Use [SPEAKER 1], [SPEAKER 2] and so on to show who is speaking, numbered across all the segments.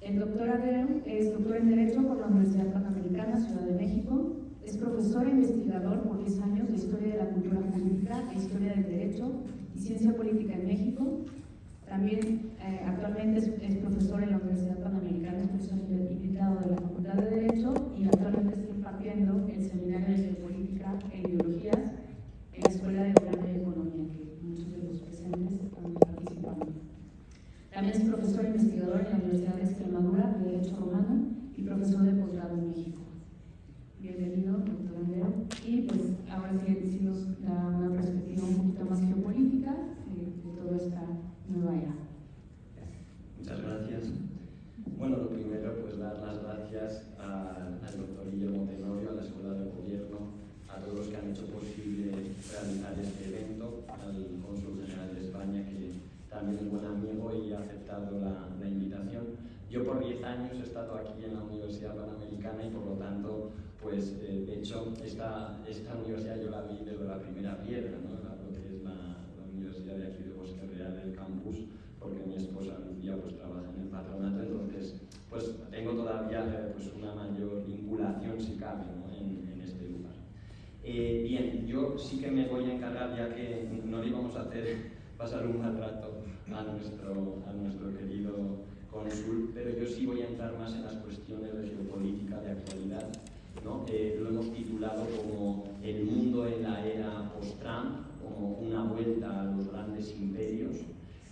[SPEAKER 1] El doctor Adero es doctor en Derecho por la Universidad Panamericana, Ciudad de México. Es profesor e investigador por 10 años de Historia de la Cultura Jurídica e Historia del Derecho y Ciencia Política en México. También actualmente es profesor en la Universidad Panamericana, es profesor invitado de la Facultad de Derecho y actualmente está impartiendo el Seminario de Geopolítica e Ideologías en la Escuela de Gobierno y Economía, que muchos de los presentes están participando. También es profesor e investigador en la Universidad de Extremadura de Derecho Romano y profesor de posgrado en México. Bienvenido, doctor Andreu. Y pues ahora sí nos da una perspectiva un poquito más geopolítica de toda esta nueva era.
[SPEAKER 2] Muchas gracias. Bueno, lo primero, pues dar las gracias al doctor Guillermo Tenorio, a la Escuela de Gobierno, a todos los que han hecho posible realizar este evento, al Cónsul General de España, que también es buen amigo y ha aceptado la invitación. Yo por 10 años he estado aquí en la Universidad Panamericana y por lo tanto, pues de hecho, esta universidad yo la vi desde la primera piedra, ¿no? Lo que es la universidad de aquí de Bosque Real, del campus, porque mi esposa Lucía pues trabaja en el patronato, entonces pues tengo todavía pues una mayor vinculación, si cabe, ¿no? en este lugar. Bien, yo sí que me voy a encargar, ya que no le íbamos a hacer pasar un mal rato a nuestro querido cónsul, pero yo sí voy a entrar más en las cuestiones de geopolítica de actualidad, ¿no? Lo hemos titulado como el mundo en la era post-Trump, como una vuelta a los grandes imperios,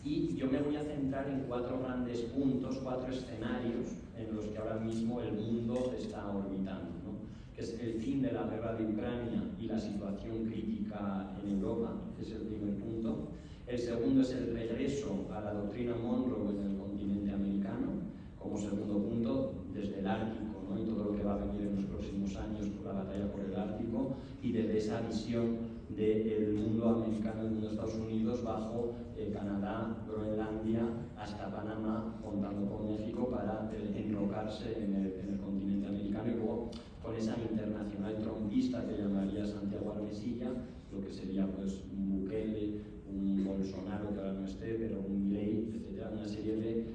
[SPEAKER 2] y yo me voy a centrar en 4 grandes puntos, 4 escenarios en los que ahora mismo el mundo está orbitando, ¿no? Que es el fin de la guerra de Ucrania y la situación crítica en Europa, que es el primer punto. El segundo es el regreso a la doctrina Monroe en el continente americano, como segundo punto, desde el Ártico, ¿no? Y todo lo que va a venir en los próximos años por la batalla por el Ártico, y desde esa visión del mundo americano, del mundo de Estados Unidos, bajo Canadá, Groenlandia, hasta Panamá, contando con México, para enrocarse en el continente americano, y luego con esa internacional trumpista que llamaría Santiago Armesilla, lo que sería pues un Bukele, un Bolsonaro que ahora no esté, pero un Milei, etcétera, una serie de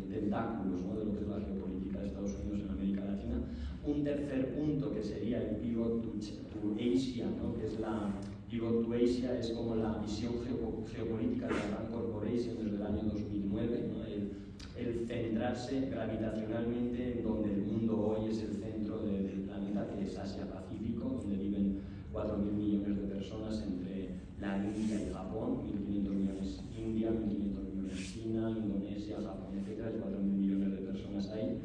[SPEAKER 2] tentáculos, ¿no? De lo que es la geopolítica de Estados Unidos en América Latina. Un tercer punto que sería el Pivot to Asia, ¿no? Que es la Pivot to Asia, es como la visión geopolítica de la Rand Corporation desde el año 2009, ¿no? El centrarse gravitacionalmente en donde el mundo hoy es el centro del planeta, que es Asia-Pacífico, donde viven 4.000 millones de personas entre la India y Japón, 1.500 millones India, 1.500 millones China, Indonesia, Japón, etc. Hay 4.000 millones de personas ahí,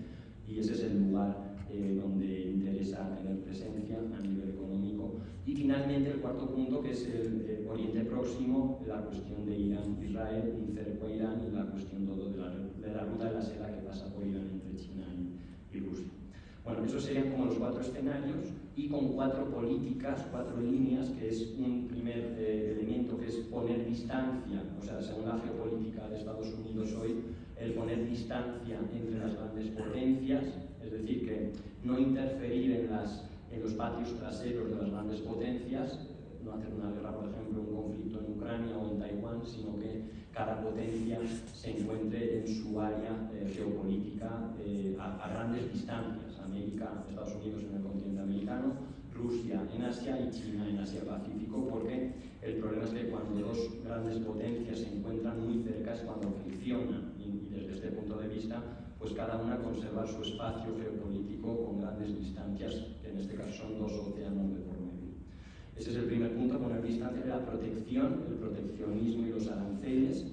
[SPEAKER 2] y ese es el lugar donde interesa tener presencia a nivel económico. Y finalmente el cuarto punto, que es el Oriente Próximo, la cuestión de Irán-Israel, un cerco a Irán, y la cuestión todo de la ruta de la seda que pasa por Irán entre China y Rusia. Bueno, esos serían como los 4 escenarios, y con 4 políticas, 4 líneas, que es un primer elemento, que es poner distancia, o sea, según la geopolítica de Estados Unidos hoy, el poner distancia entre las grandes potencias, es decir, que no interferir en los patios traseros de las grandes potencias, no hacer una guerra, por ejemplo, un conflicto en Ucrania o en Taiwán, sino que cada potencia se encuentre en su área geopolítica a grandes distancias. América, Estados Unidos en el continente americano, Rusia en Asia y China en Asia-Pacífico, porque el problema es que cuando 2 grandes potencias se encuentran muy cerca es cuando friccionan, y desde este punto de vista, pues cada una conserva su espacio geopolítico con grandes distancias, que en este caso son 2 océanos de por medio. Ese es el primer punto, poner distancia de la protección, el proteccionismo y los aranceles,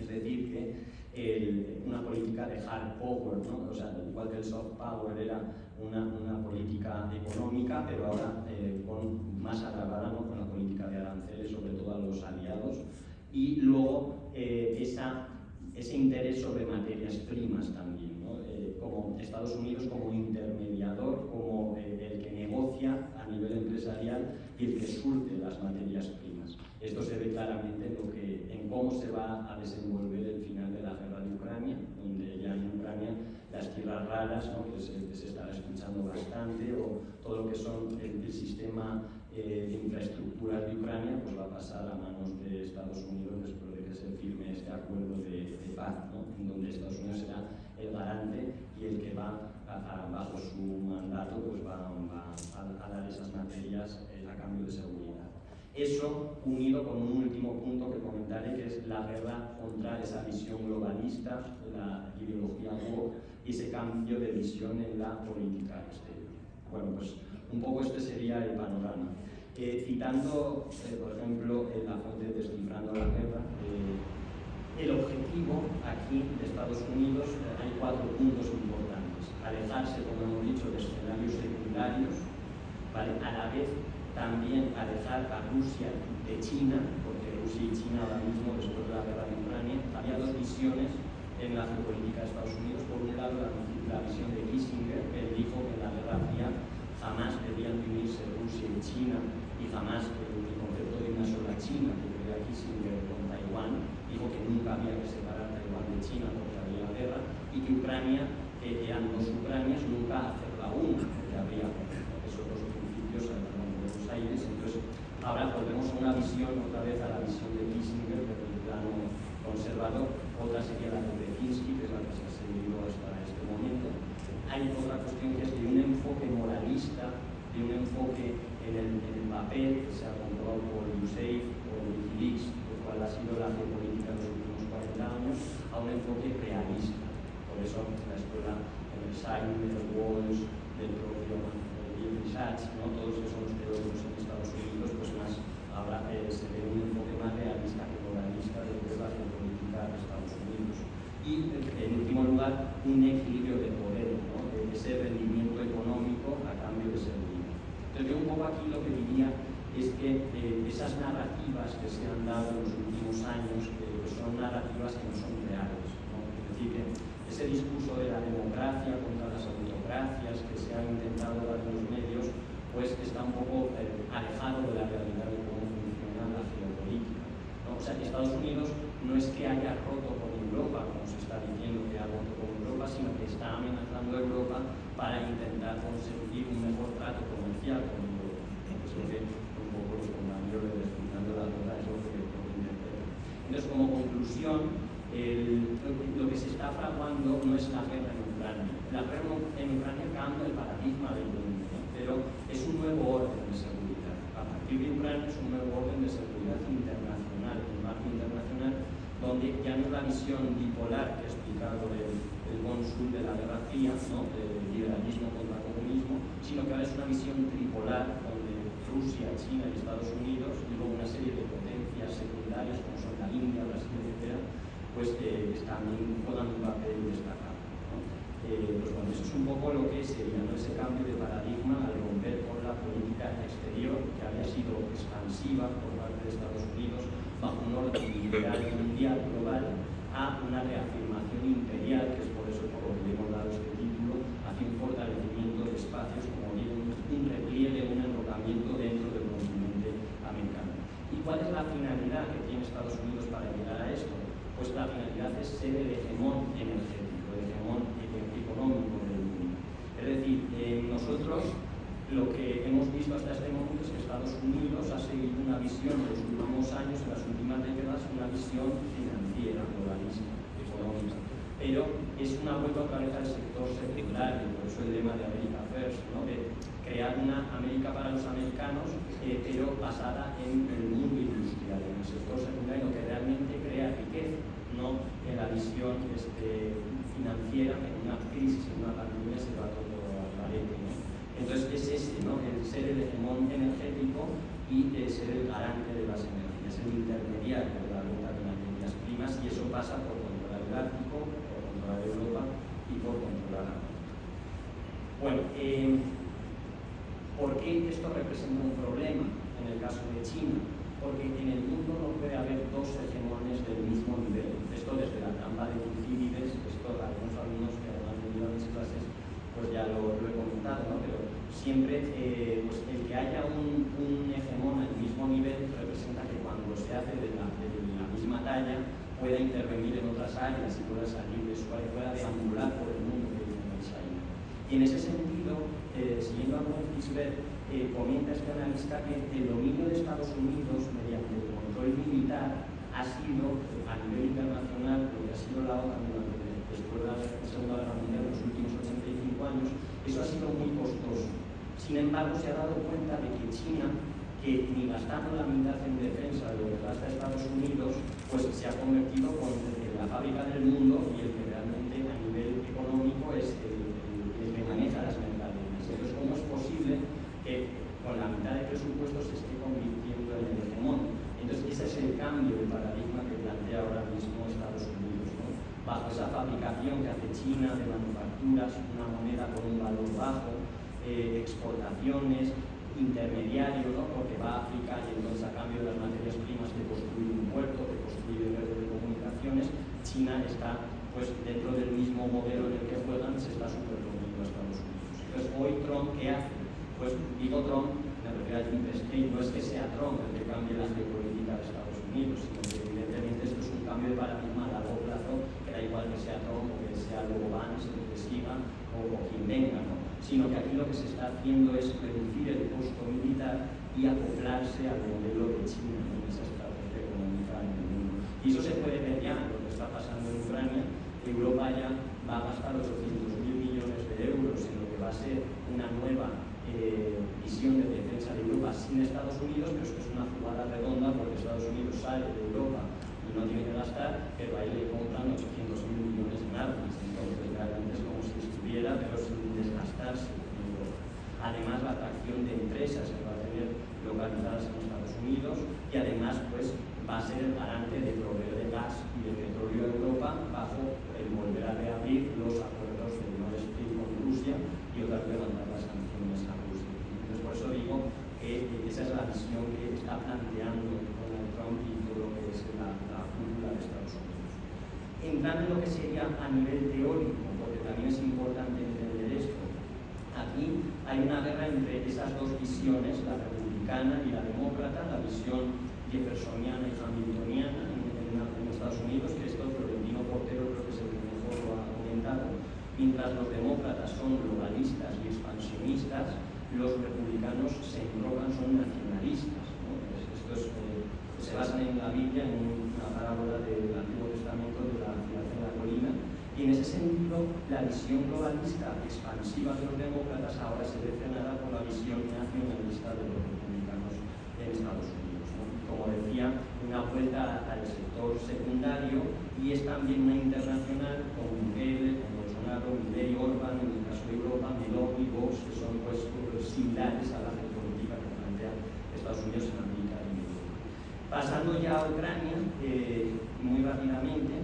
[SPEAKER 2] es decir, que una política de hard power, ¿no? O sea, igual que el soft power era una política económica, pero ahora más agravada, ¿no? Con la política de aranceles, sobre todo a los aliados, y luego ese interés sobre materias primas también, ¿no? Como Estados Unidos como intermediador, como el que negocia a nivel empresarial y el que surte las materias primas. Esto se ve claramente en cómo se va a desenvolver el final de la guerra de Ucrania, donde ya en Ucrania las tierras raras, ¿no? que se estará escuchando bastante, o todo lo que son el sistema de infraestructuras de Ucrania, pues va a pasar a manos de Estados Unidos después de que se firme este acuerdo de paz, ¿no? En donde Estados Unidos será el garante bajo su mandato pues va a dar esas materias a cambio de seguridad. Eso unido con un último punto que comentaré, que es la guerra contra esa visión globalista, la ideología woke y ese cambio de visión en la política exterior. Bueno, pues un poco este sería el panorama. Citando, por ejemplo, la fuente de Descifrando la Guerra, el objetivo aquí de Estados Unidos, hay 4 puntos importantes. Alejarse, como hemos dicho, de escenarios secundarios, ¿vale? A la vez también alejar a Rusia de China, porque Rusia y China ahora mismo, después de la guerra de Ucrania, había 2 visiones en la geopolítica de Estados Unidos. Por un lado, la visión de Kissinger, que dijo que en la Guerra Fría jamás debían unirse Rusia y China, y jamás el concepto de una sola China, que creía Kissinger con Taiwán, dijo que nunca había que separar Taiwán de China porque había guerra, y que Ucrania, eran 2 Ucranias, nunca hacerla una, porque habría esos 2 principios en Buenos Aires. Entonces, ahora volvemos a una visión, otra vez a la visión de Kissinger, pero en plano conservador. Otra sería la de Brzezinski, que es la que se ha seguido hasta este momento. Hay otra cuestión que es de un enfoque moralista, de un enfoque en el papel que se ha comprobado por USAID o Wikileaks, lo cual ha sido la geopolítica de los últimos 40 años, a un enfoque realista. Por eso la escuela, el Simon, el Walsh, del propio Jeffrey Sachs, ¿no? Todos esos teóricos en Estados Unidos, pues más ahora se ve un enfoque más realista que moralista de lo que es la geopolítica de Estados Unidos. Y en último lugar, un equilibrio de poder, ¿no? Ese rendimiento económico a cambio de seguridad. Entonces yo un poco aquí lo que diría es que esas narrativas que se han dado en los últimos años son narrativas que no son reales, ¿no? Es decir, que ese discurso de la democracia contra las autocracias que se han intentado dar en los medios, pues está un poco alejado de la realidad de cómo funciona la geopolítica, ¿no? O sea, que Estados Unidos no es que haya roto con Europa, como se está diciendo que ha roto con Europa, sino que está amenazando a Europa para intentar conseguir un mejor trato comercial con Europa. Es lo que un poco los compañeros de Descifrando la Guerra es lo que interpretan. Entonces, como conclusión, lo que se está fraguando no es la guerra en Ucrania. La guerra en Ucrania cambia el paradigma del mundo, ¿no? Pero es un nuevo orden de seguridad. A partir de Ucrania es un nuevo orden de seguridad internacional, en el marco internacional, donde ya no es la visión bipolar que ha explicado el cónsul de la Guerra Fría, ¿no? El liberalismo contra el comunismo, sino que ahora es una visión tripolar, donde Rusia, China y Estados Unidos, y luego una serie de potencias secundarias como son la India, Brasil, etc., pues también juegan un papel destacado, ¿no? Pues bueno, eso es un poco lo que sería, ¿no? Ese cambio de paradigma al romper con la política exterior que había sido expansiva por parte de Estados Unidos bajo un orden liberal mundial global a una reafirmación imperial, que es por eso por lo que le hemos dado este título, hacia un fortalecimiento de espacios como bien un repliegue, un enrocamiento dentro del continente americano. ¿Y cuál es la finalidad que tiene Estados Unidos para llegar a esto? Pues la finalidad es ser el hegemón energético, el hegemón económico del mundo. Es decir, nosotros lo que hemos visto hasta este momento es que Estados Unidos ha seguido una visión en los últimos años, en las últimas décadas, una visión financiera, globalista, económica. Pero es una vuelta otra vez al sector secundario, por eso el lema de America First, ¿no? De crear una América para los americanos, pero basada en el mundo industrial, en el sector secundario, que realmente crea riqueza, no en la visión financiera, que en una crisis, en una pandemia se va todo al garete, ¿no? Entonces es ¿no? El ser el hegemón energético y ser el garante de las energías, el intermediario de la venta de materias primas, y eso pasa por controlar el Ártico, por controlar Europa y por controlar África. Bueno, ¿por qué esto representa un problema en el caso de China? Porque en el mundo no puede haber 2 hegemones del mismo nivel. Esto desde la trampa de Tucídides, esto algunos alumnos que han venido a mis clases pues ya lo he comentado, ¿no? Pero siempre pues el que haya un hegemón al mismo nivel representa que cuando se hace de la misma talla pueda intervenir en otras áreas y pueda salir de su área, pueda deambular por el mundo que dice China. Y en ese sentido, siguiendo a Von Gisbert, comenta este analista que el dominio de Estados Unidos mediante el control militar ha sido a nivel internacional lo que ha sido la OTAN después de la Segunda Guerra Mundial en los últimos 85 años, eso ha sido muy costoso. Sin embargo, se ha dado cuenta de que China, que ni gastando la mitad en defensa de lo que gasta Estados Unidos, pues se ha convertido en la fábrica del mundo y el que realmente a nivel económico es el que maneja las mercaderías. Entonces, ¿cómo es posible que con la mitad de presupuesto se esté convirtiendo en el hegemón? Entonces, ese es el cambio de paradigma que plantea ahora mismo Estados Unidos, ¿no? Bajo esa fabricación que hace China de manufacturas, una moneda con un valor bajo, exportaciones, intermediario, ¿no? Porque va a África y entonces a cambio de las materias primas te construye un puerto, te construye red de comunicaciones. China está pues dentro del mismo modelo en el que juegan, se está superponiendo a Estados Unidos. Entonces hoy Trump, ¿qué hace? Pues digo Trump, me refiero al Deep State, no es que sea Trump el que cambie la geopolítica de Estados Unidos, sino que evidentemente esto es un cambio de paradigma a largo plazo, que da igual que sea Trump o que sea Joe Biden, o que siga o quien venga, ¿no? Sino que aquí lo que se está haciendo es reducir el costo militar y acoplarse al modelo de China, en esa estrategia económica en el mundo. Y eso se puede ver ya en lo que está pasando en Ucrania. Europa ya va a gastar 800.000 millones de euros en lo que va a ser una nueva visión de defensa de Europa sin Estados Unidos, pero es que es una jugada redonda porque Estados Unidos sale de Europa y no tiene que gastar, pero ahí le compran 800.000 millones en armas. Entonces realmente es como si estuviera, pero sin desgastarse en Europa. Además, la atracción de empresas que va a tener localizadas en Estados Unidos y además pues va a ser el garante de proveer de gas y de petróleo a Europa bajo el volver a reabrir los acuerdos de Nord Stream con Rusia y otra vez levantar las sanciones a Rusia. Entonces, por eso digo que esa es la visión que está planteando Donald Trump y todo lo que es la cúpula de Estados Unidos. Entrando en lo que sería a nivel teórico, porque también es importante entender esto, aquí hay una guerra entre esas dos visiones, la republicana y la demócrata, la visión jeffersoniana y hamiltoniana en Estados Unidos, que esto Florentino Portero creo que es el que mejor lo ha comentado. Mientras los demócratas son globalistas y expansionistas, los republicanos se enrogan, son nacionalistas, ¿no? Esto es, se basan en la Biblia, en una parábola del Antiguo Testamento de la ciudad en la colina, y en ese sentido la visión globalista expansiva de los demócratas ahora se ve frenada por la visión nacionalista de los republicanos en Estados Unidos, ¿no? Como decía, una vuelta al sector secundario, y es también una internacional con Bukele, con Bolsonaro, Milei, Orbán, en el caso de Europa, Meloni, Vox, que son pues similares a la geopolítica que plantea Estados Unidos en América y Europa. Pasando ya a Ucrania, muy rápidamente,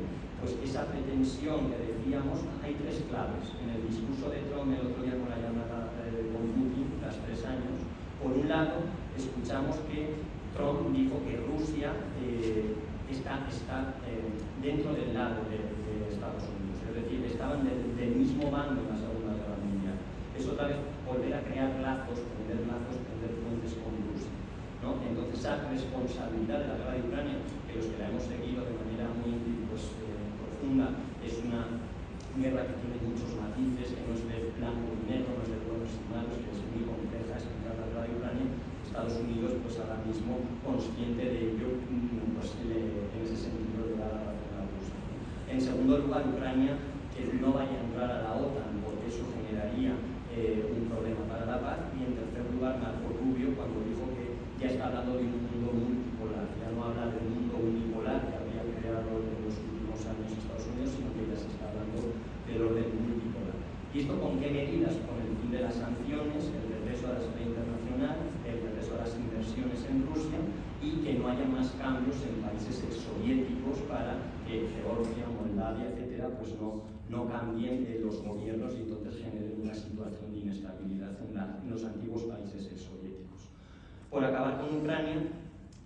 [SPEAKER 2] pues esa pretensión que decíamos, hay tres claves. En el discurso de Trump el otro día con la llamada con Putin, tras 3 años, por un lado, escuchamos que Trump dijo que Rusia está dentro del lado de Estados Unidos, es decir, estaban del mismo bando en la Segunda Guerra Mundial. Es otra vez volver a crear lazos, tender puentes con Rusia, ¿no? Entonces, esa responsabilidad de la guerra de Ucrania, que los que la hemos seguido de manera muy profunda, es una guerra que tiene muchos matices, que no es de blanco y negro, no es de buenos y malos, que es muy compleja explicar la guerra de Ucrania. Estados Unidos, pues ahora mismo, consciente de ello, pues en ese sentido le da la razón a Rusia. En segundo lugar, Ucrania, que no vaya a entrar a la OTAN, porque eso generaría un problema para la paz. Y en tercer lugar, Marco Rubio, cuando dijo que ya está hablando de un mundo multipolar, ya no habla del mundo unipolar que había creado en los últimos años Estados Unidos, sino que ya se está hablando del orden multipolar. ¿Y esto con qué medidas? Con el fin de las sanciones, el regreso a la esfera internacional, el regreso a las inversiones en Rusia y que no haya más cambios en países exsoviéticos para que Georgia, Moldavia, etcétera, pues no cambien los gobiernos y entonces generen una situación de inestabilidad en los antiguos países exsoviéticos. Por acabar con Ucrania,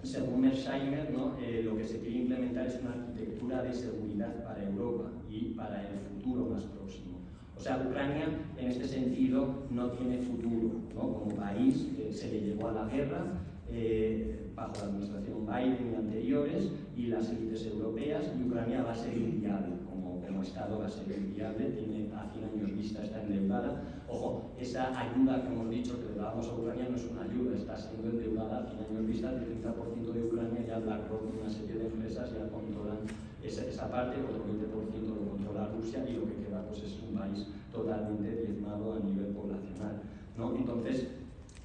[SPEAKER 2] según Mersheimer, ¿no? Lo que se quiere implementar es una arquitectura de seguridad para Europa y para el futuro más próximo. O sea, Ucrania, en este sentido, no tiene futuro, ¿no? Como país, se le llevó a la guerra bajo la administración Biden y anteriores, y las élites europeas, y Ucrania va a ser inviable, como Estado va a ser inviable, tiene a 100 años vista, está endeudada. Ojo, esa ayuda que hemos dicho que le dábamos a Ucrania no es una ayuda, está siendo endeudada a 100 años vista, el 30% de Ucrania ya BlackRock y una serie de empresas ya controlan esa parte, otro 20% lo controla Rusia, y lo que queda pues es un país totalmente diezmado a nivel poblacional. ¿no? Entonces,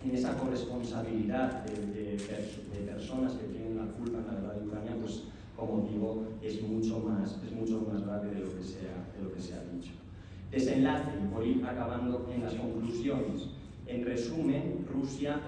[SPEAKER 2] en esa corresponsabilidad de personas que tienen la culpa en la guerra de Ucrania, pues como digo, es mucho más grave de lo que se ha dicho. Desenlace, y por ir acabando en las conclusiones. En resumen, Rusia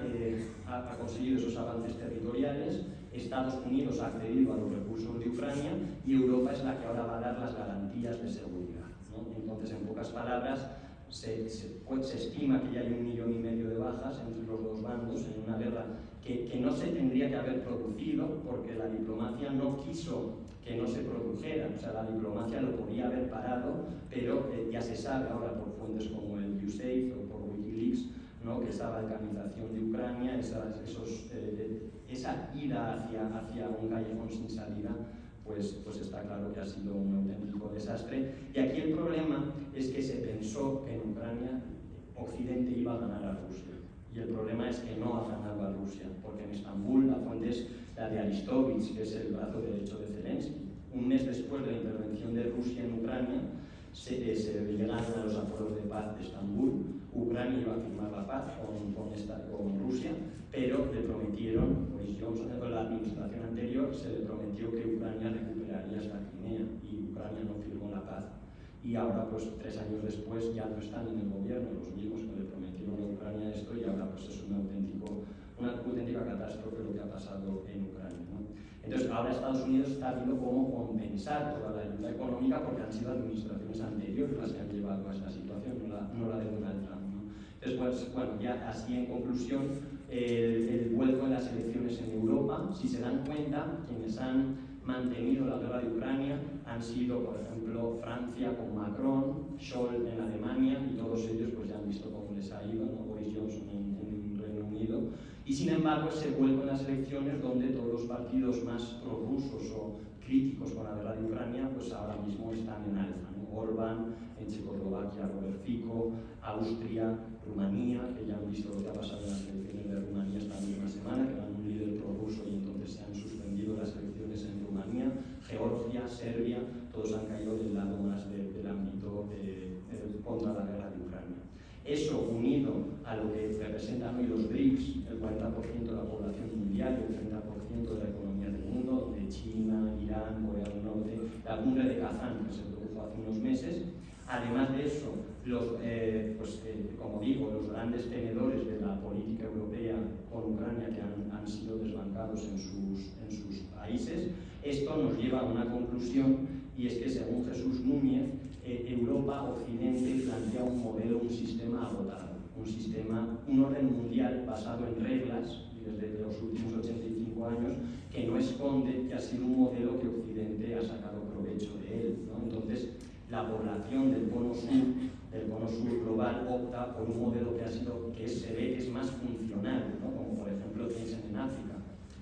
[SPEAKER 2] ha conseguido esos avances territoriales, Estados Unidos ha accedido a los recursos de Ucrania y Europa es la que ahora va a dar las garantías de seguridad, ¿no? Entonces, en pocas palabras, se estima que ya hay 1,5 millones de bajas entre los dos bandos en una guerra que no se tendría que haber producido porque la diplomacia no quiso que no se produjera, o sea, la diplomacia lo podía haber parado, pero ya se sabe ahora por fuentes como el USAID o por Wikileaks, ¿no?, que esa balcanización de Ucrania, esa ida hacia un callejón sin salida, pues está claro que ha sido un auténtico desastre. Y aquí el problema es que se pensó que en Ucrania Occidente iba a ganar a Rusia. Y el problema es que no ha ganado a Rusia, porque en Estambul, la fuente es la de Aristovich, que es el brazo derecho de Zelensky. Un mes después de la intervención de Rusia en Ucrania, se llegaron a los acuerdos de paz de Estambul. Ucrania iba a firmar la paz con Rusia, pero le prometieron, con la administración anterior, se le prometió que Ucrania recuperaría esta Crimea y Ucrania no firmó la paz. Y ahora, pues 3 años después, ya no están en el gobierno los mismos que le prometieron a Ucrania esto y ahora pues es una auténtica catástrofe lo que ha pasado en Ucrania, ¿no? Entonces, ahora Estados Unidos está viendo cómo compensar toda la ayuda económica porque han sido administraciones anteriores las que han llevado a esta situación, no la de Donald Trump, ¿no? Entonces, pues, bueno, ya así en conclusión, el vuelco en las elecciones en Europa, si se dan cuenta, quienes han mantenido la guerra de Ucrania han sido, por ejemplo, Francia con Macron, Scholz en Alemania, y todos ellos pues ya han visto cómo les ha ido, ¿no?, Boris Johnson en Reino Unido. Y sin embargo, ese vuelco en las elecciones donde todos los partidos más prorrusos o críticos con la guerra de Ucrania, pues ahora mismo están en alza, ¿no? Orbán, en Checoslovaquia, Robert Fico, Austria, Rumanía, que ya han visto lo que ha pasado en las elecciones de Rumanía esta misma semana, que van un líder prorruso y entonces se han suspendido las elecciones en Rumanía, Georgia, Serbia, todos han caído del lado más del ámbito contra la guerra de Ucrania. Eso unido a lo que representan hoy los BRICS, el 40% de la población mundial y el 30% de la economía del mundo, donde China, Irán, Corea del Norte, la cumbre de Kazán que se produjo hace unos meses. Además de eso, como digo, los grandes tenedores de la política europea con Ucrania que han sido desbancados en sus países, esto nos lleva a una conclusión y es que según Jesús Núñez, Europa, Occidente, plantea un modelo, un sistema agotado, un orden mundial basado en reglas desde los últimos 85 años que no esconde que ha sido un modelo que Occidente ha sacado provecho de él, ¿no? Entonces, la población del cono sur global opta por un modelo que se ve que es más funcional, ¿no?, como por ejemplo piensen en África.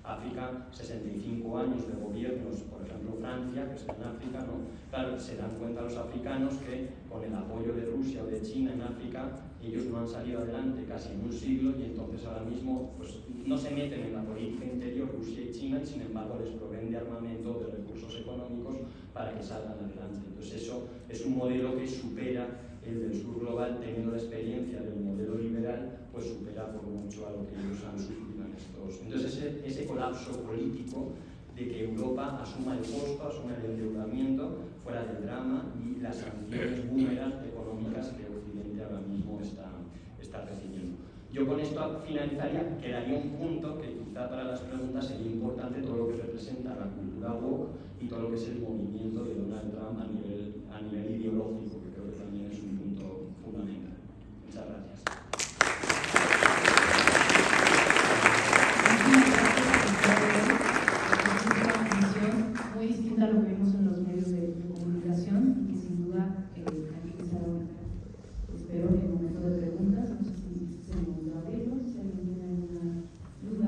[SPEAKER 2] África, 65 años de gobiernos, por ejemplo Francia, que está en África, ¿no? Claro, se dan cuenta los africanos que con el apoyo de Rusia o de China en África, ellos no han salido adelante casi en un siglo y entonces ahora mismo pues, no se meten en la política interior Rusia y China y sin embargo les proveen de armamento, de recursos económicos para que salgan adelante. Entonces eso es un modelo que supera el del sur global, teniendo la experiencia del modelo liberal, pues supera por mucho a lo que ellos han sufrido en estos. Entonces ese colapso político de que Europa asuma el costo, asuma el endeudamiento fuera del drama y las sanciones boomerang económicas que Occidente ahora mismo está recibiendo. Yo con esto finalizaría, quedaría un punto que quizá para las preguntas sería importante todo lo que representa la cultura woke y todo lo que es el movimiento de Donald Trump a nivel ideológico, que creo que también es un punto fundamental. Muchas gracias.
[SPEAKER 1] Muy distinta a lo que vimos en los medios de comunicación y que sin duda hay que empezar ahora. Espero que en el momento de preguntas, no sé si se me va a abrirlo, si alguien tiene alguna duda.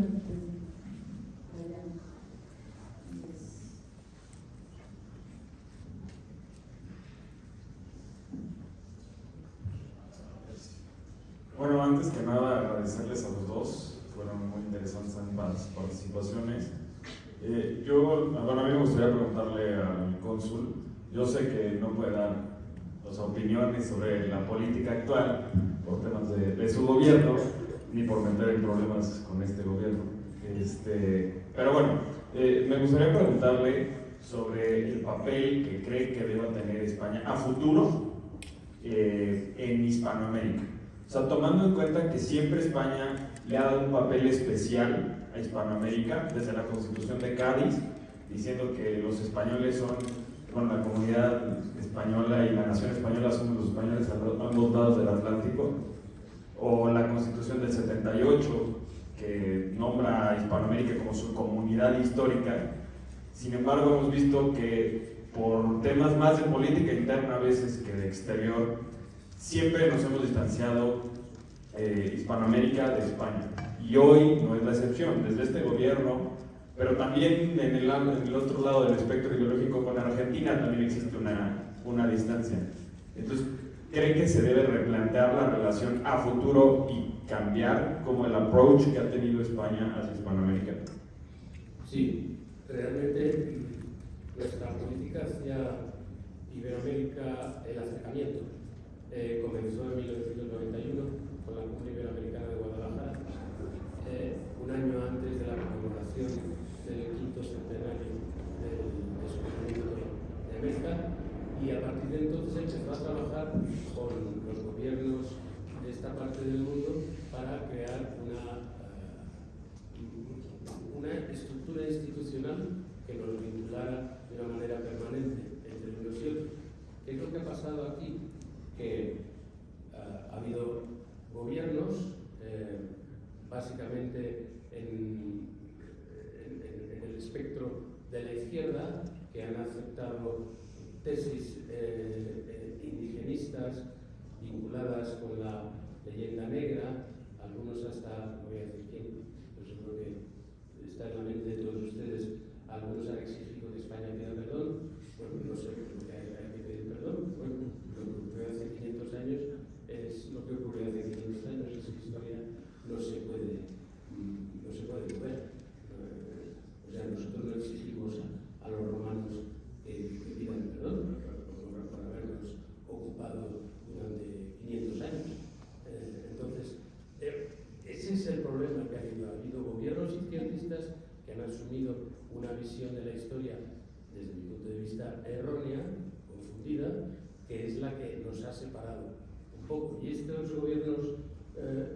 [SPEAKER 3] Bueno, antes que nada agradecerles a los dos, fueron muy interesantes ambas participaciones. A mí me gustaría preguntarle al cónsul, yo sé que no puede dar opiniones sobre la política actual, por temas de su gobierno, ni por meter en problemas con este gobierno. Pero bueno, me gustaría preguntarle sobre el papel que cree que deba tener España a futuro en Hispanoamérica. O sea, tomando en cuenta que siempre España le ha dado un papel especial a Hispanoamérica, desde la Constitución de Cádiz, diciendo que los españoles son, bueno, la comunidad española y la nación española somos los españoles a ambos lados del Atlántico, o la Constitución del 78, que nombra a Hispanoamérica como su comunidad histórica. Sin embargo, hemos visto que por temas más de política interna a veces que de exterior, siempre nos hemos distanciado Hispanoamérica de España. Y hoy no es la excepción, desde este gobierno, pero también en el otro lado del espectro ideológico con Argentina también existe una distancia. Entonces, ¿cree que se debe replantear la relación a futuro y cambiar como el approach que ha tenido España hacia Hispanoamérica?
[SPEAKER 4] Sí, realmente nuestra política hacia Iberoamérica, el acercamiento, comenzó en 1991 con la Cumbre Iberoamericana de Guadalajara, un año antes de la conmemoración del 5º centenario del descubrimiento de América, y a partir de entonces empezó a trabajar con los gobiernos de esta parte del mundo para crear una estructura institucional que nos vinculara de una manera permanente entre unos y otros. ¿Qué es lo que ha pasado aquí? Que ha habido gobiernos, básicamente en el espectro de la izquierda, que han aceptado tesis indigenistas vinculadas con la leyenda negra, algunos hasta, no voy a decir quién, eso es lo que está en la mente de todos ustedes, algunos han exigido que España pida perdón. Bueno, no sé por qué hay que pedir perdón. Bueno, lo que ocurrió hace 500 años es lo que ocurrió hace 500 años, esa historia no se puede mover. O sea, nosotros no exigimos a los romanos que pidan perdón por habernos ocupado durante 500 años. Entonces, ese es el problema que ha habido. Ha habido gobiernos izquierdistas que han asumido una visión de la historia, desde mi punto de vista, errónea, confundida, que es la que nos ha separado un poco. Y estos gobiernos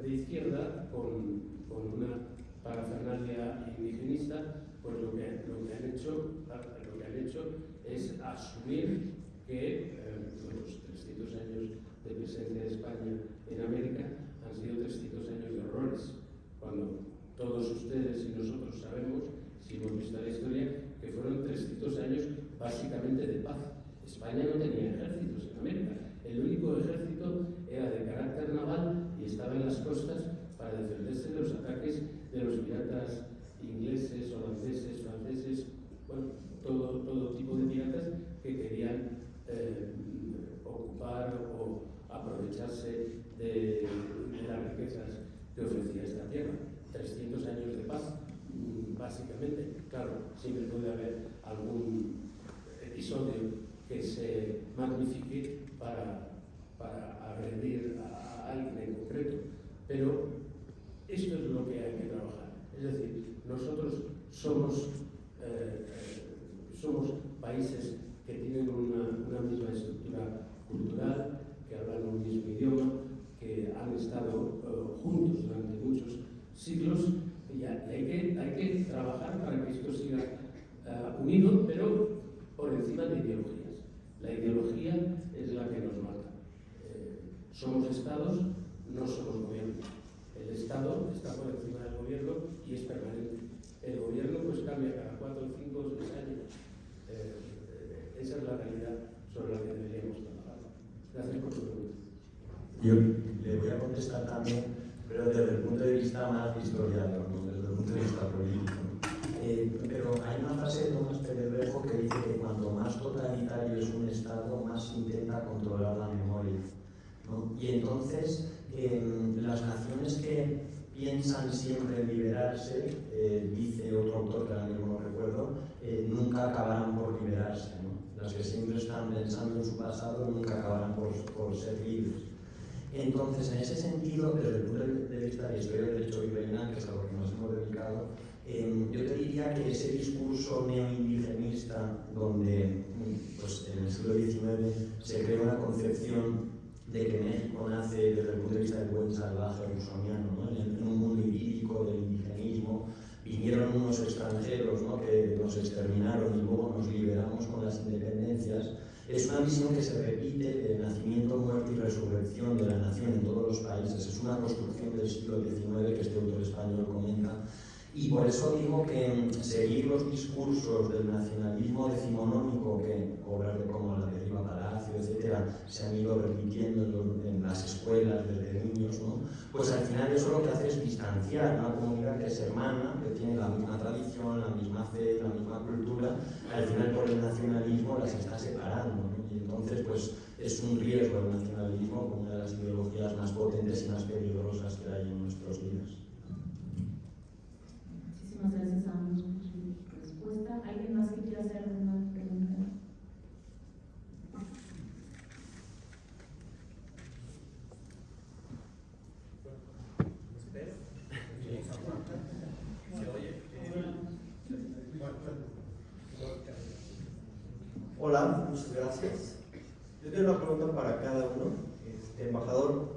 [SPEAKER 4] de izquierda, con una parafernalia indigenista, pues lo que han hecho es asumir que los 300 años de presencia de España en América han sido 300 años de errores, cuando todos ustedes y nosotros sabemos, si hemos visto la historia, que fueron 300 años básicamente de paz. España no tenía ejércitos en América. El único ejército era de carácter naval y estaba en las costas para defenderse de los ataques de los piratas ingleses, holandeses, franceses, bueno, todo tipo de piratas que querían ocupar o aprovecharse de las riquezas que ofrecía esta tierra. 300 años de paz, básicamente. Claro, siempre puede haber algún episodio que se magnifique para agredir a alguien en concreto, pero esto es lo que hay que trabajar. Es decir, nosotros somos países que tienen una misma estructura cultural, que hablan un mismo idioma, que han estado juntos durante muchos siglos, y hay que trabajar para que esto siga unido, pero por encima de ideologías. La ideología es la que nos mata. Somos estados, no somos gobiernos. El estado está por encima del gobierno y es permanente. El gobierno pues cambia cada 4, 5 o 6 años. Esa es la realidad sobre la que deberíamos trabajar. Gracias por tu pregunta.
[SPEAKER 5] Yo le voy a contestar también, pero desde el punto de vista más historiador, no desde el punto de vista político. Pero hay una frase de Tomás Pérez Brejo que dice que cuanto más totalitario es un Estado, más intenta controlar la memoria, ¿no? Y entonces, las naciones que piensan siempre en liberarse, dice otro autor que ahora mismo no recuerdo, nunca acabarán por liberarse, ¿no? Las que siempre están pensando en su pasado nunca acabarán por ser libres. Entonces, en ese sentido, desde el punto de vista de la historia del derecho liberal, que es a lo que nos hemos dedicado, yo te diría que ese discurso neoindigenista, donde pues, en el siglo XIX se crea una concepción de que México nace desde el punto de vista del buen salvaje rusoniano, ¿no? En un mundo idílico del indigenismo, vinieron unos extranjeros, ¿no? Que nos exterminaron y luego nos liberamos con las independencias. Es una visión que se repite de nacimiento, muerte y resurrección de la nación en todos los países. Es una construcción del siglo XIX que este autor español comenta. Y por eso digo que seguir los discursos del nacionalismo decimonónico que obras de como la de Riva Palacio, etcétera, se han ido repitiendo en las escuelas desde niños, ¿no? Pues al final eso lo que hace es distanciar una comunidad que es hermana, que tiene la misma tradición, la misma fe, la misma cultura, al final por el nacionalismo las está separando, ¿no? Y entonces pues es un riesgo el nacionalismo como una de las ideologías más potentes y más peligrosas que hay en nuestros días.
[SPEAKER 1] Muchísimas gracias a ambos por su respuesta. ¿Alguien más que quiera hacer alguna pregunta?
[SPEAKER 6] Hola, muchas gracias. Yo tengo una pregunta para cada uno. Embajador,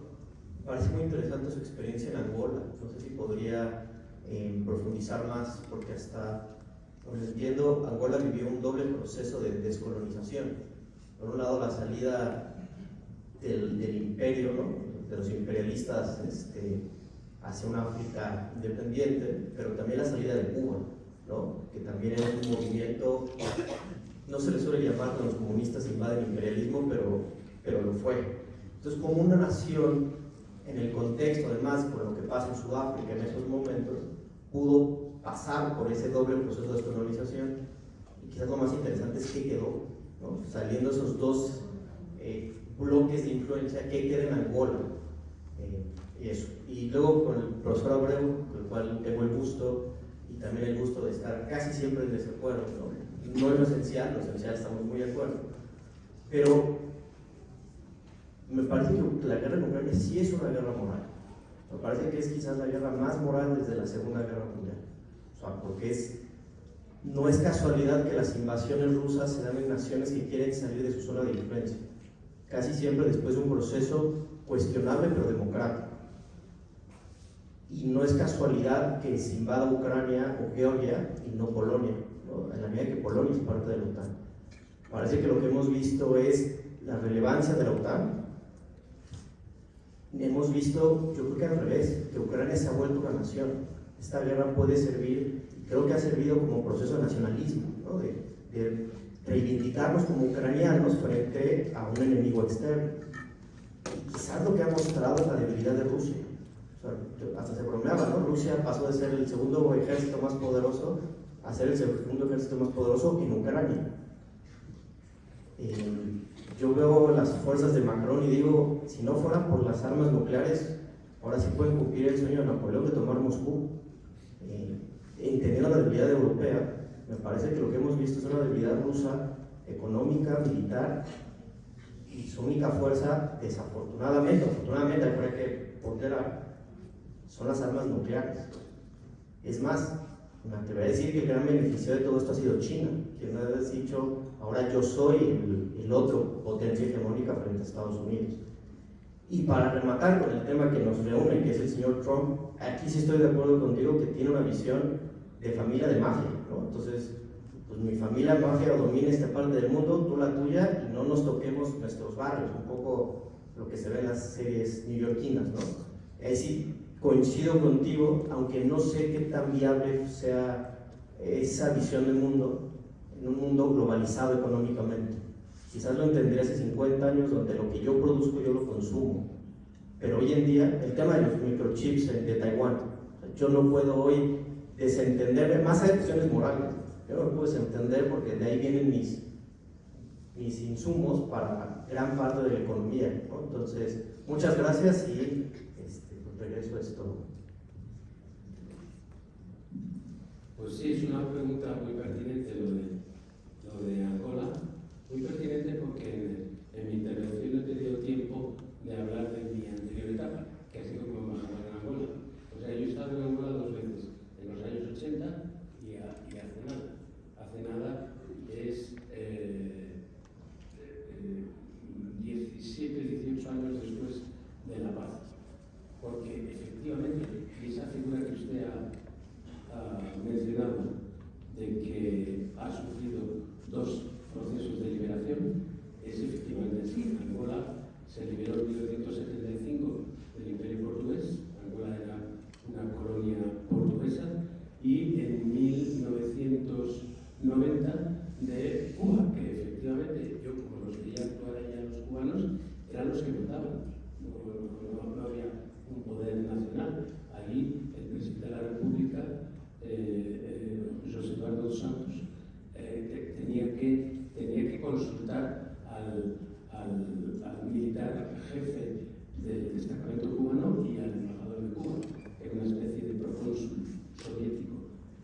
[SPEAKER 6] parece muy interesante su experiencia en Angola. No sé si podría profundizar más, porque hasta donde entiendo, Angola vivió un doble proceso de descolonización. Por un lado, la salida del imperio, ¿no? De los imperialistas hacia una África independiente, pero también la salida de Cuba, ¿no? Que también era un movimiento, no se le suele llamar que los comunistas invaden el imperialismo, pero lo fue. Entonces, como una nación, en el contexto, además, por lo que pasa en Sudáfrica en esos momentos, pudo pasar por ese doble proceso de descolonización. Y quizás lo más interesante es qué quedó, ¿no? Saliendo esos dos bloques de influencia, ¿qué queda en Angola? Y eso. Y luego con el profesor Abreu, con el cual tengo el gusto y también el gusto de estar casi siempre en desacuerdo, ¿no? No es lo esencial estamos muy de acuerdo. Pero me parece que la guerra con Ucrania sí es una guerra moral. Me parece que es quizás la guerra más moral desde la Segunda Guerra Mundial. O sea, porque no es casualidad que las invasiones rusas se dan en naciones que quieren salir de su zona de influencia. Casi siempre después de un proceso cuestionable pero democrático. Y no es casualidad que se invada Ucrania o Georgia y no Polonia, ¿no? En la medida que Polonia es parte de la OTAN. Parece que lo que hemos visto es la relevancia de la OTAN. Hemos visto, yo creo que al revés, que Ucrania se ha vuelto una nación. Esta guerra puede servir, creo que ha servido como proceso de nacionalismo, ¿no? De reivindicarnos como ucranianos frente a un enemigo externo. Y quizás lo que ha mostrado es la debilidad de Rusia. O sea, hasta se bromeaba, ¿no? Rusia pasó de ser el segundo ejército más poderoso a ser el segundo ejército más poderoso en Ucrania. Yo veo las fuerzas de Macron y digo, si no fueran por las armas nucleares, ahora sí pueden cumplir el sueño de Napoleón de tomar Moscú. Entendiendo la debilidad europea, me parece que lo que hemos visto es una debilidad rusa, económica, militar, y su única fuerza, desafortunadamente, afortunadamente, hay que ponderar, son las armas nucleares. Es más, me atrevería a decir que el gran beneficiario de todo esto ha sido China, que una vez dicho, ahora yo soy el otro potencia hegemónica frente a Estados Unidos. Y para rematar con el tema que nos reúne, que es el señor Trump, aquí sí estoy de acuerdo contigo que tiene una visión de familia de mafia, ¿no? Entonces, pues mi familia mafia domina esta parte del mundo, tú la tuya, y no nos toquemos nuestros barrios, un poco lo que se ve en las series neoyorquinas, ¿no? Ahí sí coincido contigo, aunque no sé qué tan viable sea esa visión del mundo en un mundo globalizado económicamente. Quizás lo entendería hace 50 años, donde lo que yo produzco yo lo consumo. Pero hoy en día, el tema de los microchips de Taiwán, yo no puedo hoy desentenderme, más allá de cuestiones morales, yo no me puedo desentender porque de ahí vienen mis insumos para gran parte de la economía, ¿no? Entonces, muchas gracias y regreso a esto.
[SPEAKER 4] Pues sí, es una pregunta muy pertinente lo de Angola, muy pertinente porque en mi intervención no he tenido tiempo de hablar de mi 17, 18 años después de la paz. Porque efectivamente esa figura que usted ha mencionado, de que ha sufrido 2 procesos de liberación, es efectivamente así. Angola se liberó en 1975 del Imperio Portugués. Angola era una colonia portuguesa, y en 1990 de Cuba, que efectivamente yo, como los veía actuar allá los cubanos, eran los que votaban. No había un poder nacional. Allí el presidente de la República, José Eduardo dos Santos, tenía que consultar al militar jefe del destacamento cubano y al embajador de Cuba, que era una especie de procónsul soviético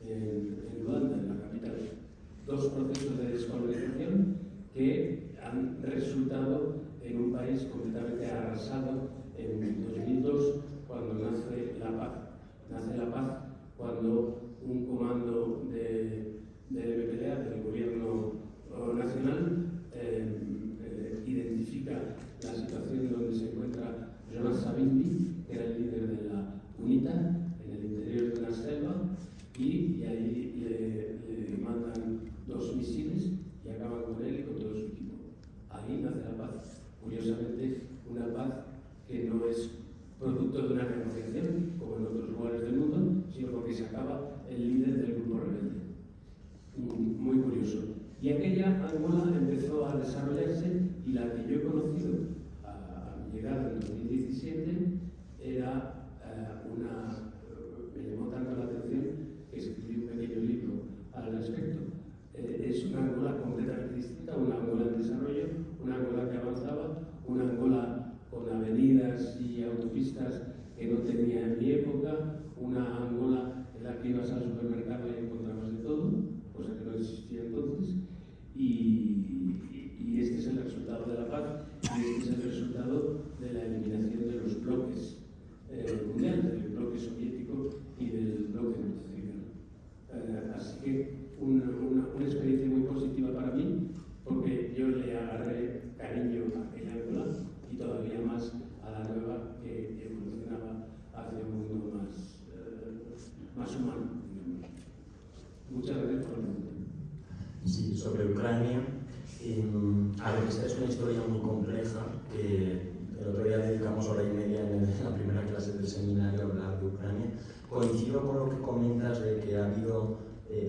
[SPEAKER 4] en Luanda, en la capital. 2 procesos de descolonización que han resultado en un país completamente arrasado en 2002, cuando nace la paz. Nace la paz cuando un comando del MPLA, del gobierno nacional, identifica la situación donde se encuentra Jonas Savimbi, que era el líder de la UNITA, en el interior de una selva, y ahí le mandan 2 misiles y acaban con él y con todo su equipo. Ahí nace la paz. Curiosamente, una paz que no es producto de una negociación, como en otros lugares del mundo, sino porque se acaba el líder del grupo rebelde. Muy curioso. Y aquella Angola empezó a desarrollarse, y la que yo he conocido a mi llegada en 2017 era me llamó tanto la atención que escribí un pequeño libro al respecto. Es una Angola completamente distinta, una Angola en desarrollo, una Angola que avanzaba, una Angola con avenidas y autopistas que no tenía en mi época, una Angola en la que ibas al supermercado y encontrabas de todo, cosa que no existía entonces, y este es el resultado de la paz, y este es el resultado de la eliminación de los bloques mundiales, del bloque soviético y del bloque norteamericano. Así que una experiencia muy positiva para mí, porque yo le agarré cariño a aquella Angola y todavía más a la nueva, que evolucionaba hacia un mundo más humano. Muchas gracias por la pregunta.
[SPEAKER 5] Sí, sobre Ucrania. A ver, esta es una historia muy compleja que el otro día dedicamos 1 hora y media en la primera clase del seminario a hablar de Ucrania. Coincido con lo que comentas de que ha habido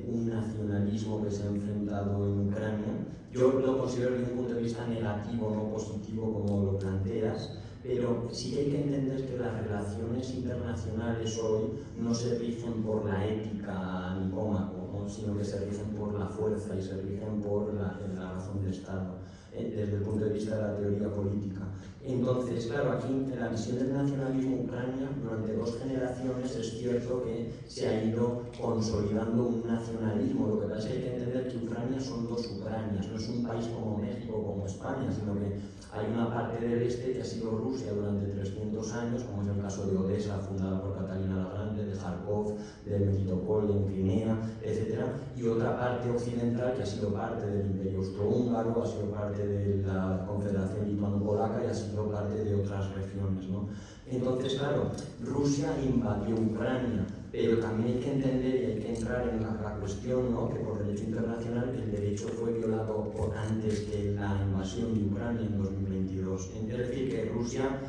[SPEAKER 5] un nacionalismo que se ha enfrentado en Ucrania. Yo lo considero desde un punto de vista negativo, no positivo como lo planteas, pero sí que hay que entender que las relaciones internacionales hoy no se rigen por la ética nicómaco, ¿no? Sino que se rigen por la fuerza y se rigen por la razón de Estado, desde el punto de vista de la teoría política. Entonces, claro, aquí en la visión del nacionalismo Ucrania, durante 2 generaciones es cierto que se ha ido consolidando un nacionalismo. Lo que pasa es que hay que entender que Ucrania son 2 Ucranias, no es un país como México o como España, sino que hay una parte del este que ha sido Rusia durante 300 años, como es el caso de Odessa, fundada por Catalina la Grande, de Kharkov, de Melitopol en Crimea, etc. Y otra parte occidental que ha sido parte del Imperio Austrohúngaro, ha sido parte de la Confederación Lituano-Polaca y ha sido parte de otras regiones, ¿no? Entonces, claro, Rusia invadió Ucrania, pero también hay que entender y hay que entrar en la cuestión, ¿no?, que por derecho internacional el derecho fue violado antes que la invasión de Ucrania en 2022. Es decir, que Rusia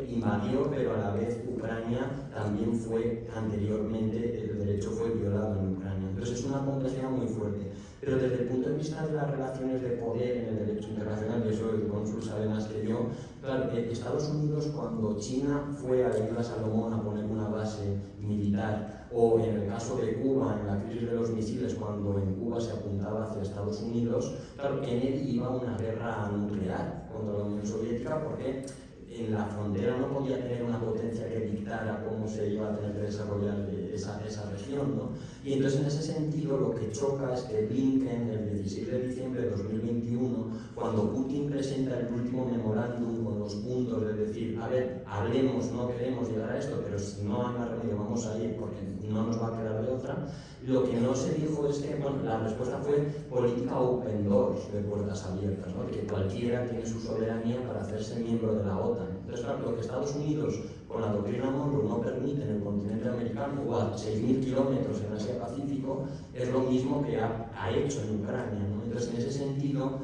[SPEAKER 5] invadió, pero a la vez Ucrania también fue, anteriormente, el derecho fue violado en Ucrania. Entonces es una complejidad muy fuerte. Pero desde el punto de vista de las relaciones de poder en el derecho internacional, y eso el cónsul sabe más que yo, claro, Estados Unidos, cuando China fue a la isla Salomón a poner una base militar, o en el caso de Cuba, en la crisis de los misiles, cuando en Cuba se apuntaba hacia Estados Unidos, claro, Kennedy iba a una guerra nuclear contra la Unión Soviética porque en la frontera no podía tener una potencia que dictara cómo se iba a tener que desarrollar esa región, ¿no? Y entonces en ese sentido lo que choca es que Blinken, el 16 de diciembre de 2021, cuando Putin presenta el último memorándum con los puntos de decir a ver, hablemos, no queremos llegar a esto, pero si no hay más remedio vamos a ir porque no nos va a quedar de otra. Lo que no se dijo es que, bueno, la respuesta fue política open doors, de puertas abiertas, ¿no? Que cualquiera tiene su soberanía para hacerse miembro de la OTAN. Entonces, claro, lo que Estados Unidos con la doctrina Monroe no permite en el continente americano o a 6.000 kilómetros en Asia-Pacífico es lo mismo que ha hecho en Ucrania, ¿no? Entonces, en ese sentido,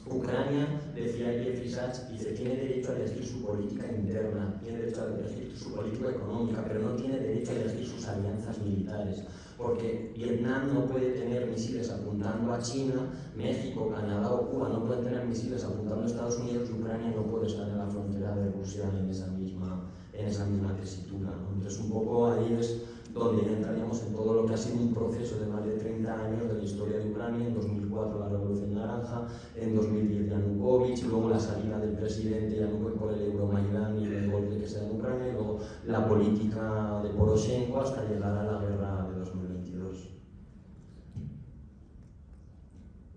[SPEAKER 5] Ucrania, decía Jeffrey Sachs, dice, tiene derecho a elegir su política interna, tiene derecho a elegir su política económica, pero no tiene derecho a elegir sus alianzas militares, porque Vietnam no puede tener misiles apuntando a China, México, Canadá o Cuba no pueden tener misiles apuntando a Estados Unidos y Ucrania no puede estar en la frontera de Rusia en esa misma tesitura, ¿no? Entonces, un poco ahí es donde entraríamos en todo lo que ha sido un proceso de más de 30 años de la historia de Ucrania. En 2004 la Revolución Naranja, en 2010 Yanukovych, luego la salida del presidente Yanukovych por el Euromaidán y el golpe que se da en Ucrania, y luego la política de Poroshenko hasta llegar a la guerra de 2022.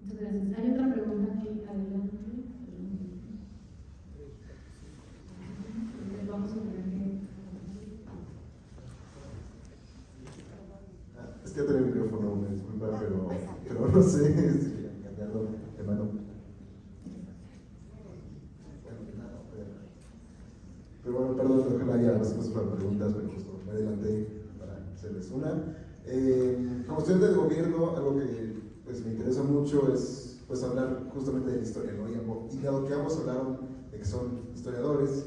[SPEAKER 1] Muchas gracias. ¿Hay otra pregunta aquí? Adelante. Vamos a tener que...
[SPEAKER 7] Es que tengo el micrófono, me disculpa, pero no sé si cambiarlo de mano. Pero bueno, perdón, ojalá ya las cosas para preguntas, pero justo me adelanté para hacerles una. Como estudiante de gobierno, algo que pues, me interesa mucho es pues, hablar justamente de la historia, ¿no? Y dado que ambos hablaron de que son historiadores,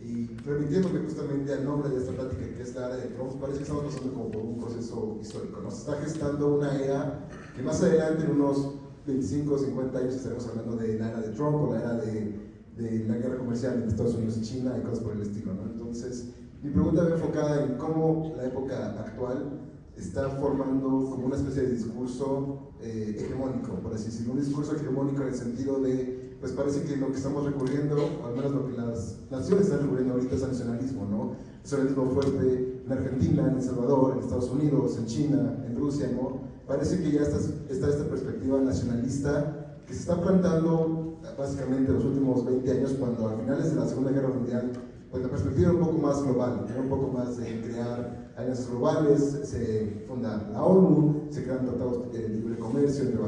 [SPEAKER 7] y remitiéndome justamente al nombre de esta plática que es la era de Trump, parece que estamos pasando como por un proceso histórico, ¿no? Se está gestando una era que más adelante, en unos 25 o 50 años, estaremos hablando de la era de Trump o la era de la guerra comercial entre Estados Unidos y China y cosas por el estilo, ¿no? Entonces, mi pregunta va enfocada en cómo la época actual está formando como una especie de discurso hegemónico, por así decirlo, un discurso hegemónico en el sentido de, pues parece que lo que estamos recurriendo, o al menos lo que las naciones están recurriendo ahorita es al nacionalismo, ¿no? Nacionalismo fuerte en Argentina, en El Salvador, en Estados Unidos, en China, en Rusia, ¿no? Parece que ya está esta perspectiva nacionalista que se está plantando básicamente en los últimos 20 años, cuando a finales de la Segunda Guerra Mundial, pues la perspectiva era un poco más global, era un poco más de crear alianzas globales, se funda la ONU, se crean tratados de libre comercio entre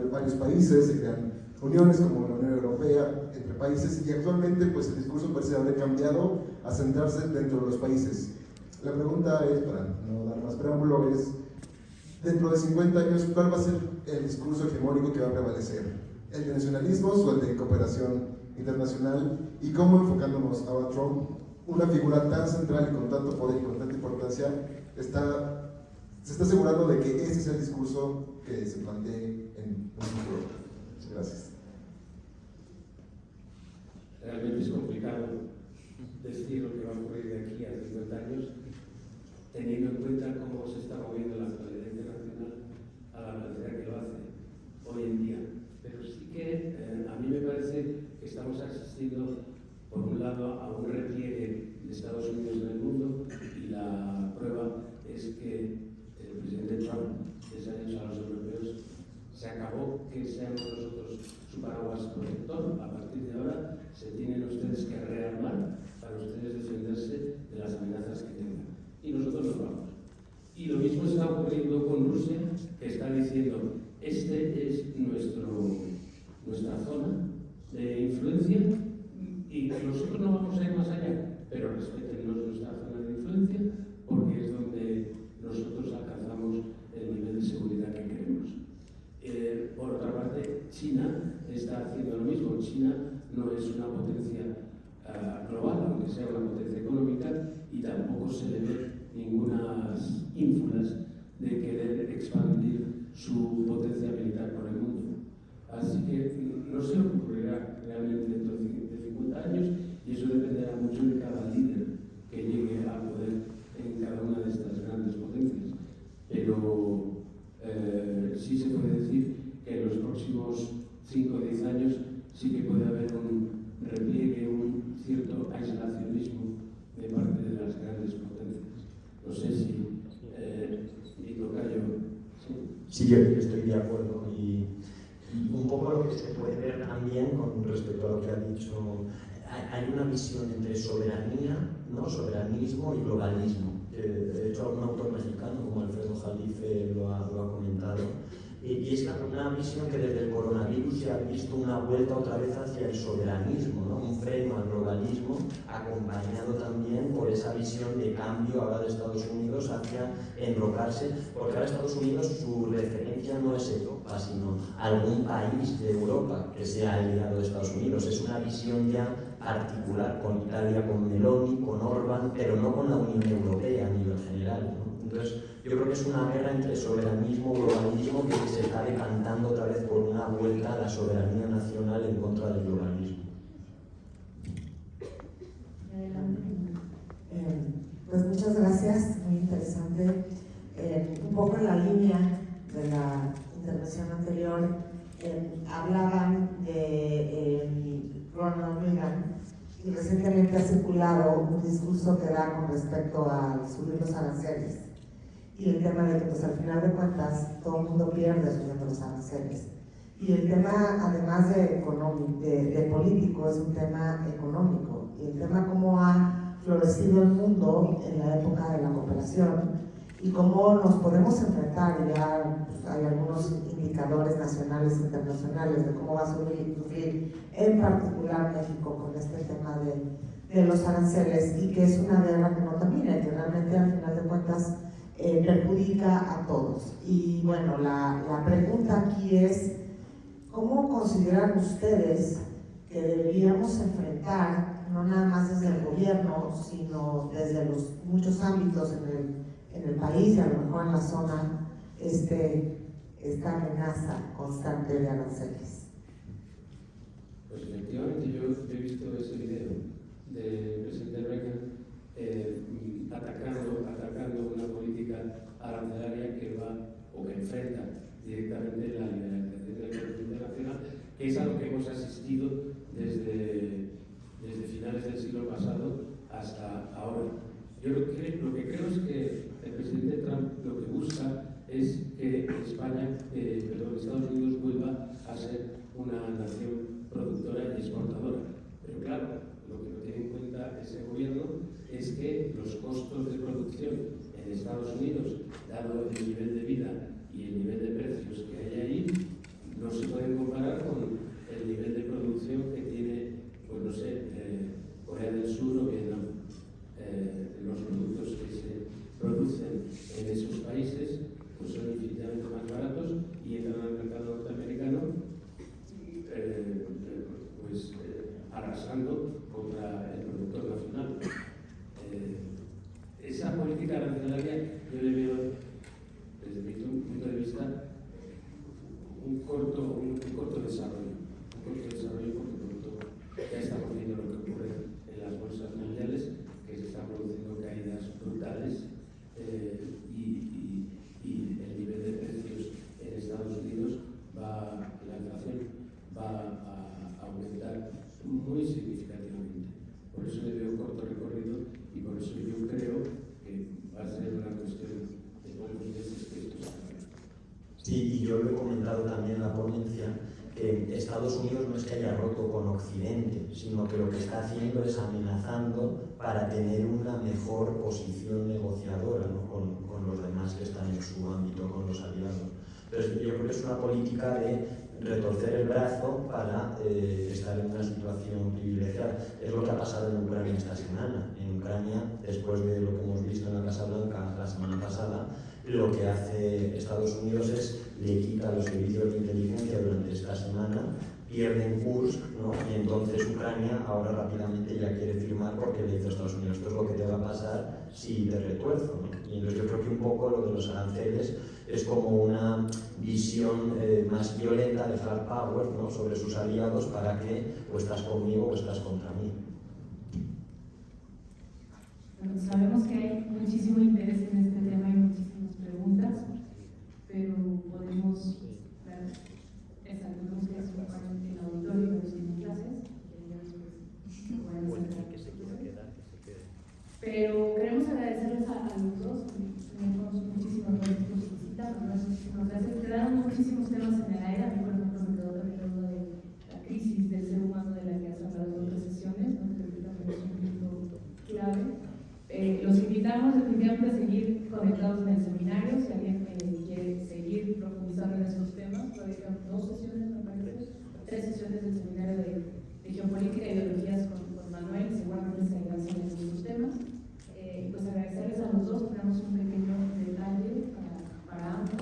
[SPEAKER 7] varios países, se crean uniones como la Unión Europea entre países, y actualmente pues el discurso parece haber cambiado a centrarse dentro de los países. La pregunta es, para no dar más preámbulo, es, dentro de 50 años, ¿cuál va a ser el discurso hegemónico que va a prevalecer? ¿El de nacionalismos o el de cooperación internacional? Y cómo, enfocándonos a Trump, una figura tan central y con tanto poder y con tanta importancia, se está asegurando de que ese sea el discurso que se plantee en un futuro. Muchas gracias.
[SPEAKER 4] Realmente es complicado decir lo que va a ocurrir de aquí a 50 años, teniendo en cuenta cómo se está moviendo la actualidad internacional a la velocidad que lo hace hoy en día. Pero sí que a mí me parece que estamos asistiendo, por un lado, a un repliegue de Estados Unidos en el mundo, y la prueba es que el presidente Trump les ha dicho a los europeos: se acabó que seamos nosotros su paraguas protector, a partir de ahora se tienen ustedes que rearmar para ustedes defenderse de las amenazas que tengan. Y nosotros nos vamos. Y lo mismo está ocurriendo con Rusia, que está diciendo: este es nuestra zona de influencia y nosotros no vamos a ir más allá, pero respétennos nuestra zona de influencia, porque es donde nosotros alcanzamos el nivel de seguridad que queremos. Por otra parte, China está haciendo lo mismo. China no es una potencia global, aunque sea una potencia económica, y tampoco se le ve ninguna ínfulas de querer expandir su potencia militar por el mundo. Así que no sé lo que ocurrirá realmente dentro de 50 años, y eso dependerá mucho de cada líder que llegue a poder en cada una de estas grandes potencias. Pero sí se puede decir que en los próximos 5 o 10 años sí que puede haber un repliegue, un cierto aislacionismo de parte de las grandes potencias. No sé si mi tocayo...
[SPEAKER 5] Sí, yo estoy de acuerdo, y un poco lo que se puede ver también con respecto a lo que ha dicho, hay una visión entre soberanía, ¿no? Soberanismo y globalismo. De hecho, algún autor mexicano como Alfredo Jalife lo ha comentado. Y es una visión que desde el coronavirus se ha visto una vuelta otra vez hacia el soberanismo, ¿no? Un freno al globalismo, acompañado también por esa visión de cambio ahora de Estados Unidos hacia enrocarse, porque ahora Estados Unidos su referencia no es Europa, sino algún país de Europa que sea aliado de Estados Unidos. Es una visión ya particular con Italia, con Meloni, con Orbán, pero no con la Unión Europea a nivel general, ¿no? Entonces, yo creo que es una guerra entre soberanismo y globalismo que se está decantando otra vez por una vuelta a la soberanía nacional en contra del globalismo.
[SPEAKER 8] Pues muchas gracias, muy interesante. Un poco en la línea de la intervención anterior, hablaban de Ronald Reagan y recientemente ha circulado un discurso que da con respecto a subir los aranceles y el tema de que pues al final de cuentas todo el mundo pierde subiendo los aranceles. Y el tema, además de político, es un tema económico. Y el tema cómo ha florecido el mundo en la época de la cooperación y cómo nos podemos enfrentar. Ya pues, hay algunos indicadores nacionales e internacionales de cómo va a sufrir en particular México con este tema de los aranceles, y que es una guerra que no termina, que realmente al final de cuentas perjudica a todos. Y bueno, la pregunta aquí es: ¿cómo consideran ustedes que deberíamos enfrentar, no nada más desde el gobierno, sino desde los muchos ámbitos en el país y a lo mejor en la zona, esta amenaza constante de aranceles?
[SPEAKER 4] Pues efectivamente yo he visto ese video del presidente Reagan atacando una política arancelaria que va o que enfrenta directamente la liberalización del comercio internacional, que es a lo que hemos asistido desde finales del siglo pasado hasta ahora. Yo lo que creo es que el presidente Trump lo que busca es que Estados Unidos vuelva a ser una nación productora y exportadora. Pero claro, lo que no tiene en cuenta ese gobierno es que los costos de producción en Estados Unidos, dado el nivel de vida y el nivel de precios que hay ahí, no se pueden comparar con el nivel de producción que tiene, pues no sé, Corea del Sur o Vietnam. Los productos que se producen en esos países pues son infinitamente más baratos y entran al mercado norteamericano arrasando contra el productor nacional. Esa política arancelaria yo le veo, desde mi punto de vista, un corto desarrollo porque ya estamos viendo lo que ocurre en las bolsas mundiales, que se están produciendo caídas brutales y el nivel de precios en Estados Unidos la inflación va a aumentar muy significativamente. Por eso le veo corto recorrido y por eso yo creo que va a ser una cuestión de pocos meses que esto se acabe.
[SPEAKER 5] Sí, y yo lo he comentado también en la ponencia, que Estados Unidos no es que haya roto con Occidente, sino que lo que está haciendo es amenazando para tener una mejor posición negociadora, ¿no? con los demás que están en su ámbito, con los aliados. Entonces, yo creo que es una política de retorcer el brazo para estar en una situación privilegiada. Es lo que ha pasado en Ucrania esta semana. En Ucrania, después de lo que hemos visto en la Casa Blanca la semana pasada, lo que hace Estados Unidos es le quita los servicios de inteligencia durante esta semana, pierden Kursk, ¿no? Y entonces Ucrania ahora rápidamente ya quiere firmar porque le dice a Estados Unidos: esto es lo que te va a pasar si te retuerzo, ¿no? Y entonces yo creo que un poco lo de los aranceles es como una visión más violenta de hard power, ¿no? Sobre sus aliados, para que o estás conmigo o estás contra mí.
[SPEAKER 1] Bueno, sabemos que hay muchísimo interés en este tema y muchísimas preguntas, pero podemos ver algunos que hacen en el auditorio de las clases, pero queremos agradecerles a los dos. Tenemos muchísimas gracias por su visita, muchísimas gracias. Quedaron muchísimos temas en el aire. A mí, por ejemplo, me quedó también lo de la crisis conectados en el seminario. Si alguien quiere seguir profundizando en esos temas, todavía quedan 2 sesiones, me parece, 3 sesiones del seminario de geopolítica e ideologías con Manuel, seguramente se avanzan en esos temas. Pues agradecerles a los dos, tenemos un pequeño detalle para ambos.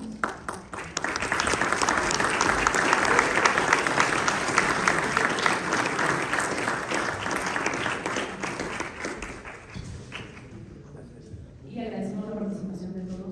[SPEAKER 1] Y agradecemos la participación de todos